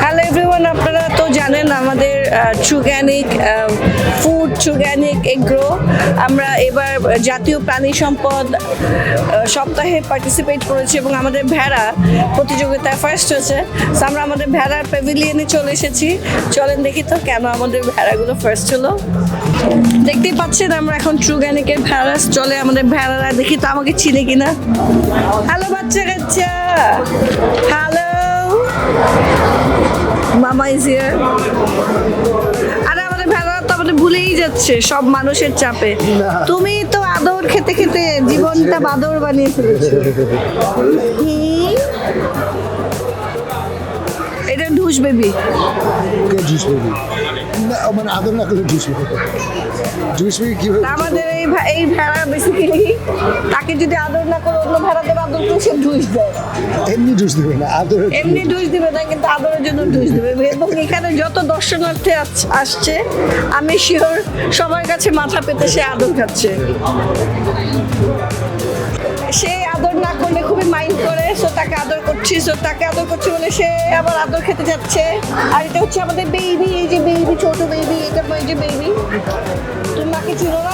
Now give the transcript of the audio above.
Hello everyone, আপনারা তো জানেন আমাদের ট্রুগ্যানিক ফুড, ট্রুগ্যানিক এগ্রো, আমরা এবার জাতীয় প্রাণী সম্পদ সপ্তাহে পার্টিসিপেট করেছি এবং আমাদের ভেড়া প্রতিযোগিতায় ফার্স্ট হয়েছে। তো আমরা আমাদের ভেড়ার প্যাভিলিয়নে চলে এসেছি। চলেন দেখি তো কেন আমাদের ভেড়াগুলো ফার্স্ট হলো। দেখতেই পাচ্ছেন আমরা এখন ট্রুগ্যানিকের ভেড়া চলে, আমাদের ভেড়ারা দেখি তো আমাকে চিনে কিনা। হ্যালো বাচ্চা কাচ্চা, হ্যালো মামা ইজ হিয়ার। আরে আমাদের ভেড়া তো আমাদের ভুলেই যাচ্ছে সব মানুষের চাপে। তুমি তো আদর খেতে খেতে জীবনটা বাদর বানিয়ে ফেলেছো। এটা ঢুস বেবি। জুস বেবি মানে আদর না করলে জুস বেবি। জুস বেবি কি আমাদের এই ভেড়া বেসিক্যালি তাকে যদি আদর না করে অন্য ভেড়াদের আদর করে সে ঢুস দেয়। এমনি জুস দেবে না, আদর এমনি ঢুস দিবে না, কিন্তু আদরের জন্য ঢুস দিবে। এবং এখানে যত দর্শনার্থী আসছে আমি শিওর সবার কাছে মাথা পেতে সে আদর খাচ্ছে। সে আদর না করলে খুবই মাইন্ড করে, সো তাকে আদর করছি, সো তাকে আদর করছি বলে সে আবার আদর খেতে যাচ্ছে। আর এটা হচ্ছে আমাদের বেবি, এই যে বেবি, ছোট বেবি, এটা এই যে বেবি। তুমি মাকে চিনো না?